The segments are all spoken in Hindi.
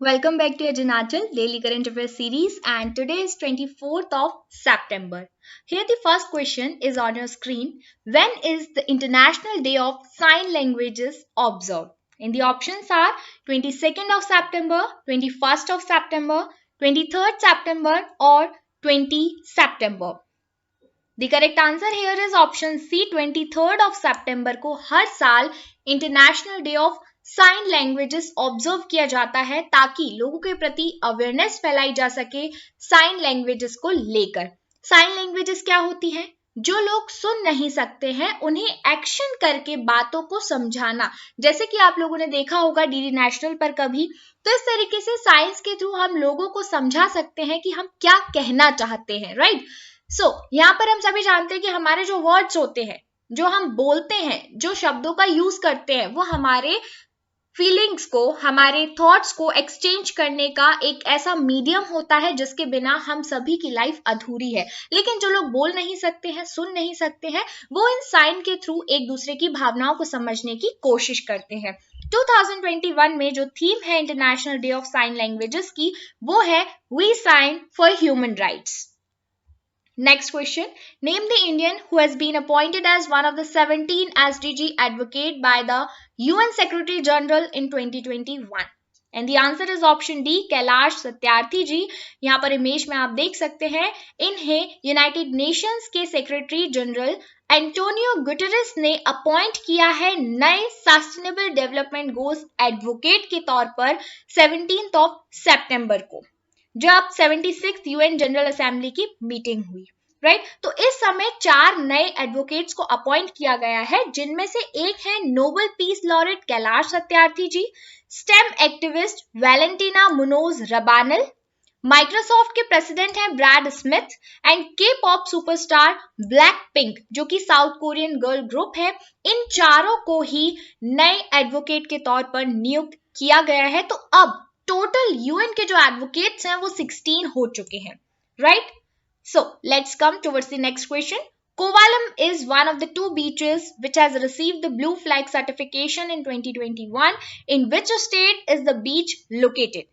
Welcome back to Ajanatal Daily Current Affairs series, and today is 24th of September. Here the first question is on your screen. When is the International Day of Sign Languages observed? And the options are 22nd of September, 21st of September, 23rd September or 20 September. The correct answer here is option C, 23rd of September को हर साल international day of sign languages observe किया जाता है ताकि लोगों के प्रति अवेयरनेस फैलाई जा सके साइन लैंग्वेजेस को लेकर। साइन लैंग्वेजेस क्या होती हैं? जो लोग सुन नहीं सकते हैं उन्हें एक्शन करके बातों को समझाना, जैसे कि आप लोगों ने देखा होगा डीडी नेशनल पर कभी, तो इस तरीके से साइंस के थ्रू हम लोगों को समझा सकते हैं कि हम क्या कहना चाहते हैं, राइट? यहाँ पर हम सभी जानते हैं कि हमारे जो वर्ड्स होते हैं, जो हम बोलते हैं, जो शब्दों का यूज करते हैं, वो हमारे फीलिंग्स को, हमारे थॉट्स को एक्सचेंज करने का एक ऐसा मीडियम होता है जिसके बिना हम सभी की लाइफ अधूरी है। लेकिन जो लोग बोल नहीं सकते हैं, सुन नहीं सकते हैं, वो इन साइन के थ्रू एक दूसरे की भावनाओं को समझने की कोशिश करते हैं। 2021 में जो थीम है international day of sign languages की, वो है we sign for human rights. Next question. Name the Indian who has been appointed as one of the 17 SDG advocate by the UN Secretary General in 2021. And the answer is option D, Kailash Satyarthi ji. यहाँ पर इमेज में आप देख सकते हैं, इन्हें यूनाइटेड नेशंस के सेक्रेटरी जनरल एंटोनियो गुटेरेस ने अपॉइंट किया है नए सस्टेनेबल डेवलपमेंट गोल्स एडवोकेट के तौर पर 17th of September को, जब 76th यूएन जनरल असेंबली की मीटिंग हुई, राइट? तो इस समय 4 नए एडवोकेट्स को अपॉइंट किया गया है, जिनमें से एक है Nobel peace laureate Kailash Satyarthi ji, STEM activist Valentina Munoz Rabanal, Microsoft के प्रेसिडेंट हैं ब्रैड स्मिथ, एंड के पॉप सुपरस्टार ब्लैक पिंक जो कि साउथ कोरियन गर्ल ग्रुप है। इन चारों को ही नए एडवोकेट के तौर पर नियुक्त किया गया है। तो अब टोटल यूएन के जो एडवोकेट्स हैं वो 16 हो चुके हैं, right? So let's come towards the next question. Kovalam is one of the 2 beaches which has received the Blue Flag certification in 2021. In which state is the beach located?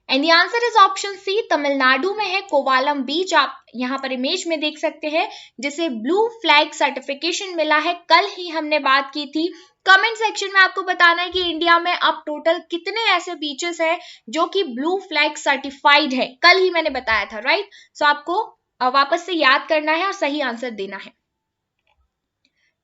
And the answer is option C, Tamil Nadu में है कोवालम बीच। आप यहाँ पर इमेज में देख सकते हैं, जिसे ब्लू फ्लैग सर्टिफिकेशन मिला है। कल ही हमने बात की थी। कमेंट सेक्शन में आपको बताना है कि इंडिया में अब टोटल कितने ऐसे बीचेस हैं जो कि ब्लू फ्लैग सर्टिफाइड है। कल ही मैंने बताया था, राइट? सो आपको वापस से याद करना है और सही आंसर देना है।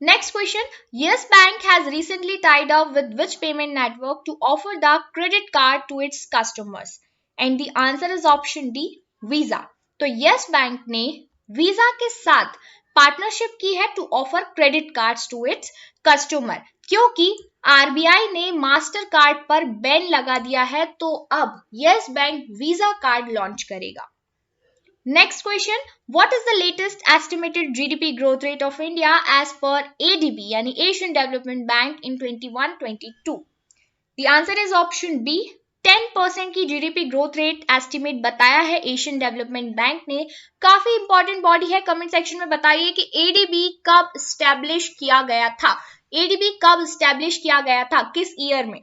Next question. Yes Bank has recently tied up with which payment network to offer the credit card to its customers? And the answer is option D, Visa. तो Yes Bank ने Visa के साथ पार्टनरशिप की है to offer credit cards to its customer, क्योंकि आरबीआई ने मास्टर कार्ड पर बैन लगा दिया है। तो अब Yes Bank Visa card launch करेगा। Next question. What is the latest estimated GDP growth rate of India as per ADB यानी Asian Development Bank in 21-22? The answer is option B. 10% की GDP ग्रोथ रेट एस्टिमेट बताया है एशियन डेवलपमेंट बैंक ने। काफी इंपॉर्टेंट बॉडी है। कमेंट सेक्शन में बताइए कि एडीबी कब स्टैब्लिश किया गया था। एडीबी कब स्टैब्लिश किया गया था, किस ईयर में?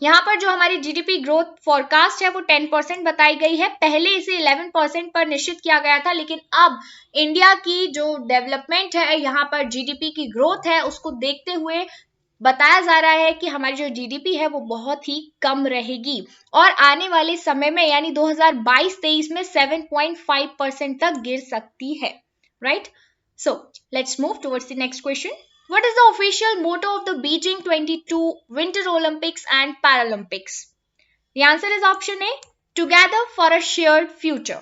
यहाँ पर जो हमारी जीडीपी ग्रोथ फोरकास्ट है वो 10% बताई गई है। पहले इसे 11% पर निश्चित किया गया था, लेकिन अब इंडिया की जो डेवलपमेंट है, यहाँ पर जीडीपी की ग्रोथ है, उसको देखते हुए बताया जा रहा है कि हमारी जो जीडीपी है वो बहुत ही कम रहेगी और आने वाले समय में यानी 2022-23 में 7.5% तक गिर सकती है, right? So let's move towards the next question. What is the official motto of the Beijing 22 Winter Olympics and Paralympics? The answer is option A, Together for a Shared Future.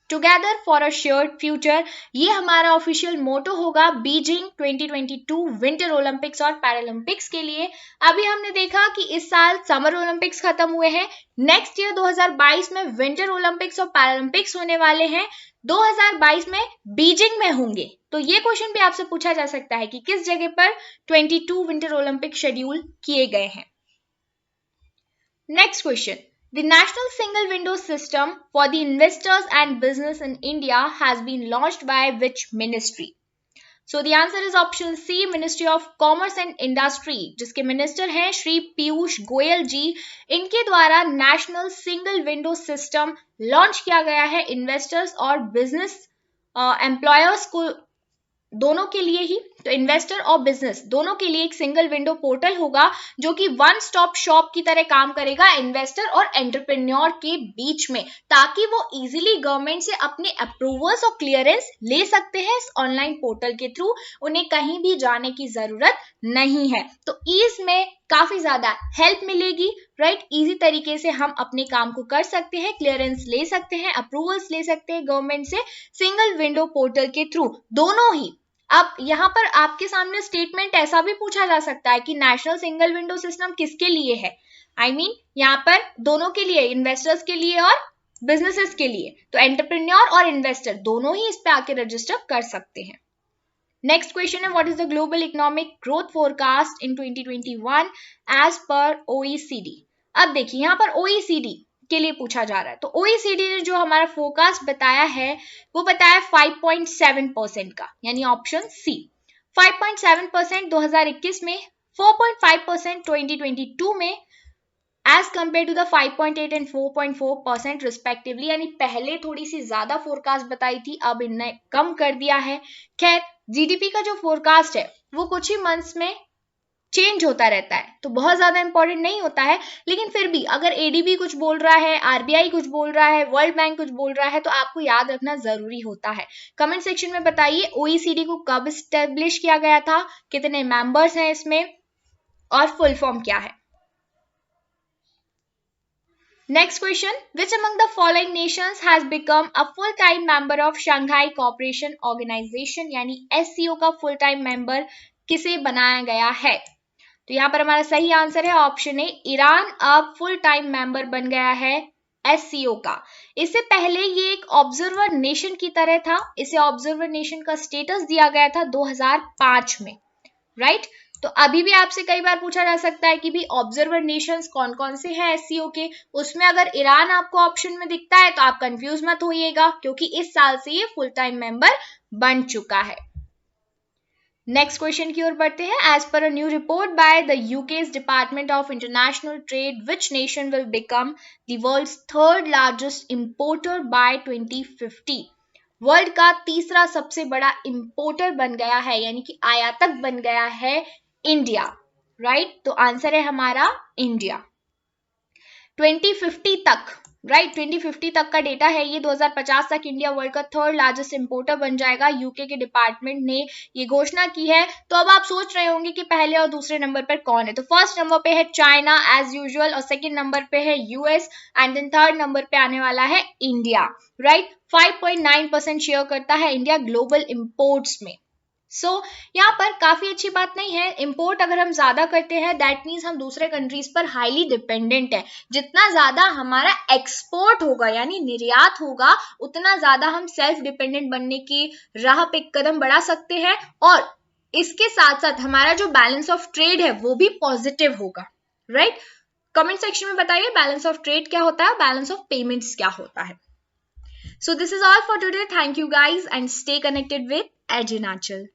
Together for a Shared Future, ये हमारा ऑफिशियल मोटो होगा बीजिंग 2022 विंटर ओलंपिक्स और पैरालंपिक्स के लिए। अभी हमने देखा कि इस साल समर ओलंपिक्स खत्म हुए हैं। नेक्स्ट ईयर 2022 में विंटर ओलंपिक्स और पैरालंपिक्स होने वाले हैं। 2022 में बीजिंग में होंगे। तो ये क्वेश्चन भी आपसे पूछा जा सकता है कि किस जगह पर 22 विंटर ओलंपिक शेड्यूल किए गए हैं। Next question. The National Single Window System for the Investors and Business in India has been launched by which ministry? So the answer is option C, ministry of commerce and industry, जिसके मिनिस्टर हैं श्री पीयूष गोयल जी। इनके द्वारा national single window system launch किया गया है इन्वेस्टर्स और बिजनेस एम्प्लॉयर्स को दोनों के लिए ही। तो इन्वेस्टर और बिजनेस दोनों के लिए एक सिंगल विंडो पोर्टल होगा जो कि वन स्टॉप शॉप की तरह काम करेगा इन्वेस्टर और एंटरप्रेन्योर के बीच में, ताकि वो इजीली गवर्नमेंट से अपने अप्रूवल्स और क्लियरेंस ले सकते हैं इस ऑनलाइन पोर्टल के थ्रू। उन्हें कहीं भी जाने की जरूरत नहीं है। तो ईज में काफी ज्यादा हेल्प मिलेगी, राइट। इजी तरीके से हम अपने काम को कर सकते हैं, क्लियरेंस ले सकते हैं, अप्रूवल्स ले सकते हैं गवर्नमेंट से सिंगल विंडो पोर्टल के थ्रू, दोनों ही। अब यहाँ पर आपके सामने स्टेटमेंट ऐसा भी पूछा जा सकता है कि नेशनल सिंगल विंडो सिस्टम किसके लिए है। आई मीन यहाँ पर दोनों के लिए, इन्वेस्टर्स के लिए और बिजनेसेस के लिए। तो एंटरप्रेन्योर और इन्वेस्टर दोनों ही इस पे आके रजिस्टर कर सकते हैं। नेक्स्ट क्वेश्चन है, what is the global economic growth forecast in 2021 as per OECD। अब देखिए यहाँ पर OECD के लिए पूछा जा रहा है। तो OECD ने जो हमारा फोरकास्ट बताया है वो बताया 5.7% का, यानी ऑप्शन सी। 5.7% 2021 में, 4.5% 2022 में, as compare to the 5.8 and 4.4% respectively, यानी पहले थोड़ी सी ज्यादा फोरकास्ट बताई थी, अब इनने कम कर दिया है। खैर जीडीपी का जो फोरकास्ट है वो कुछ ही मंथ्स में चेंज होता रहता है, तो बहुत ज्यादा इंपॉर्टेंट नहीं होता है, लेकिन फिर भी अगर एडीबी कुछ बोल रहा है, आरबीआई कुछ बोल रहा है, वर्ल्ड बैंक कुछ बोल रहा है, तो आपको याद रखना जरूरी होता है। कमेंट सेक्शन में बताइए ओईसीडी को कब एस्टेब्लिश किया गया था, कितने मेंबर्स हैं इसमें और फुल फॉर्म क्या है। Next question, which among the following nations has become a full-time member of Shanghai Cooperation Organization, यानी SCO का full time member किसे बनाया गया है। तो यहाँ पर हमारा सही आंसर है ऑप्शन ए, ईरान अब फुल टाइम मेंबर बन गया है SCO का। इससे पहले ये एक ऑब्जर्वर नेशन की तरह था, इसे ऑब्जर्वर नेशन का स्टेटस दिया गया था 2005 में, राइट। तो अभी भी आपसे कई बार पूछा जा सकता है कि भी ऑब्जर्वर नेशंस कौन कौन से हैं SCO के, उसमें अगर ईरान आपको ऑप्शन में दिखता है तो आप कंफ्यूज मत होइएगा, क्योंकि इस साल से ये फुल टाइम मेंबर बन चुका है। नेक्स्ट क्वेश्चन की ओर बढ़ते हैं। As per a new report by the UK's department of international trade, which nation will become the world's third largest importer by 2050। World का तीसरा सबसे बड़ा इंपोर्टर बन गया है, यानी कि आयातक बन गया है इंडिया, राइट। तो आंसर है हमारा इंडिया। 2050 तक, राइट, 2050 तक का डेटा है ये। 2050 तक इंडिया वर्ल्ड का थर्ड लार्जेस्ट इंपोर्टर बन जाएगा। यूके के डिपार्टमेंट ने ये घोषणा की है। तो अब आप सोच रहे होंगे कि पहले और दूसरे नंबर पर कौन है। तो फर्स्ट नंबर पे है चाइना एज यूजुअल, और सेकंड नंबर पे है US, and then third number पे आने वाला है इंडिया, राइट। 5.9% शेयर करता है इंडिया ग्लोबल इंपोर्ट्स में। सो यहाँ पर काफी अच्छी बात नहीं है। इंपोर्ट अगर हम ज्यादा करते हैं दैट मीन्स हम दूसरे कंट्रीज पर हाईली डिपेंडेंट है। जितना ज्यादा हमारा एक्सपोर्ट होगा यानी निर्यात होगा, उतना ज्यादा हम सेल्फ डिपेंडेंट बनने की राह पे कदम बढ़ा सकते हैं, और इसके साथ साथ हमारा जो बैलेंस ऑफ ट्रेड है वो भी पॉजिटिव होगा, राइट। कमेंट सेक्शन में बताइए बैलेंस ऑफ ट्रेड क्या होता है, बैलेंस ऑफ पेमेंट्स क्या होता है। So this is all for today. Thank you guys and stay connected with Edge Natural.